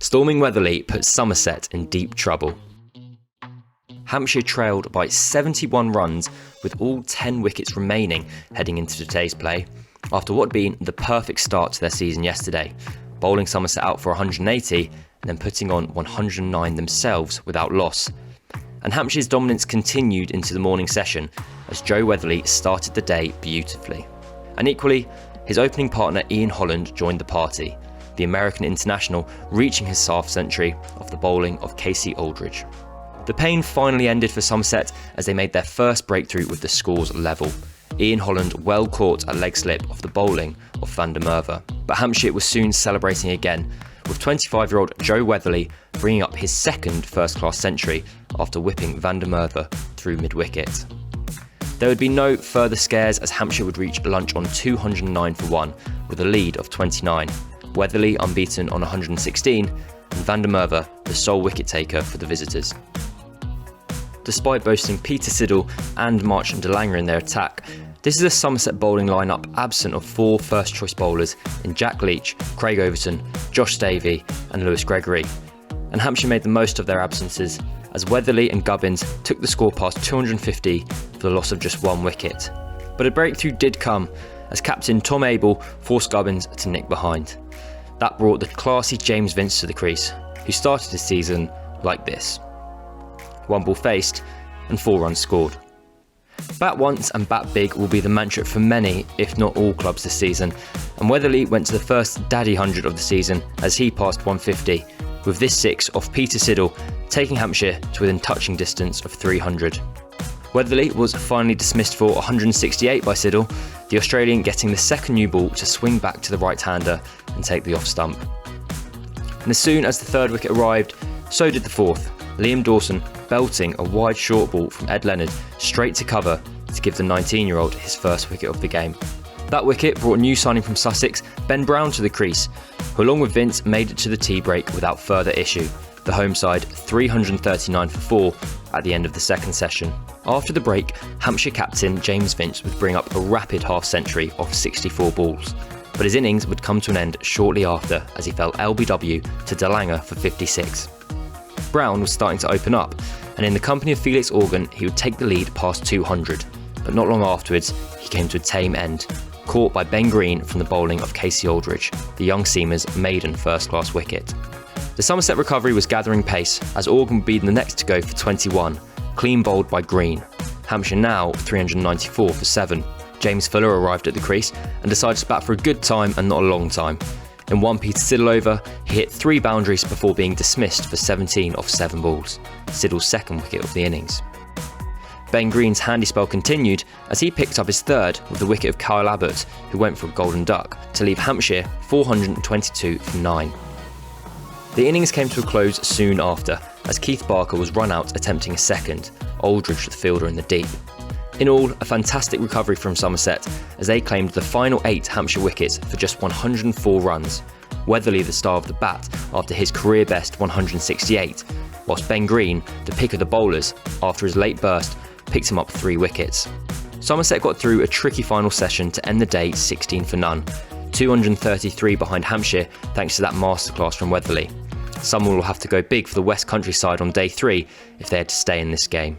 Storming Weatherly put Somerset in deep trouble. Hampshire trailed by 71 runs with all 10 wickets remaining heading into today's play, after what had been the perfect start to their season yesterday, bowling Somerset out for 180 and then putting on 109 themselves without loss. And Hampshire's dominance continued into the morning session as Joe Weatherly started the day beautifully. And equally, his opening partner Ian Holland joined the party, the American international reaching his half century off the bowling of Casey Aldridge. The pain finally ended for Somerset as they made their first breakthrough with the scores level. Ian Holland well caught a leg slip off the bowling of Van der Merwe, but Hampshire was soon celebrating again, with 25-year-old Joe Weatherly bringing up his second first-class century after whipping Van der Merwe through mid-wicket. There would be no further scares as Hampshire would reach lunch on 209 for 1 with a lead of 29, Weatherly unbeaten on 116 and Van der Merwe the sole wicket taker for the visitors. Despite boasting Peter Siddle and Marchant de Lange in their attack, this is a Somerset bowling lineup absent of 4 first-choice bowlers in Jack Leach, Craig Overton, Josh Davey and Lewis Gregory. And Hampshire made the most of their absences as Weatherly and Gubbins took the score past 250 for the loss of just 1 wicket. But a breakthrough did come as captain Tom Abel forced Gubbins to nick behind. That brought the classy James Vince to the crease, who started his season like this. 1 ball faced and 4 runs scored. Bat once and bat big will be the mantra for many, if not all clubs this season, and Weatherly went to the first Daddy 100 of the season as he passed 150, with this 6 off Peter Siddle taking Hampshire to within touching distance of 300. Weatherly was finally dismissed for 168 by Siddle, the Australian getting the second new ball to swing back to the right-hander and take the off stump. And as soon as the third wicket arrived, so did the fourth, Liam Dawson belting a wide short ball from Ed Leonard straight to cover to give the 19-year-old his first wicket of the game. That wicket brought a new signing from Sussex, Ben Brown, to the crease, who along with Vince made it to the tea break without further issue, the home side 339 for 4 at the end of the second session. After the break, Hampshire captain James Vince would bring up a rapid half-century off 64 balls, but his innings would come to an end shortly after as he fell LBW to de Lange for 56. Brown was starting to open up, and in the company of Felix Organ he would take the lead past 200, but not long afterwards he came to a tame end, caught by Ben Green from the bowling of Casey Aldridge, the young seamer's maiden first-class wicket. The Somerset recovery was gathering pace as Organ would be the next to go for 21, clean bowled by Green. Hampshire now 394 for 7. James Fuller arrived at the crease and decided to bat for a good time and not a long time. In 1 Peter Siddle over, he hit 3 boundaries before being dismissed for 17 off 7 balls, Siddle's second wicket of the innings. Ben Green's handy spell continued as he picked up his third with the wicket of Kyle Abbott, who went for a golden duck, to leave Hampshire 422 for 9. The innings came to a close soon after, as Keith Barker was run out attempting a second, Aldridge the fielder in the deep. In all, a fantastic recovery from Somerset as they claimed the final 8 Hampshire wickets for just 104 runs, Weatherly the star of the bat after his career best 168, whilst Ben Green, the pick of the bowlers, after his late burst, picked him up 3 wickets. Somerset got through a tricky final session to end the day 16 for none, 233 behind Hampshire thanks to that masterclass from Weatherly. Someone will have to go big for the West Country side on day 3 if they are to stay in this game.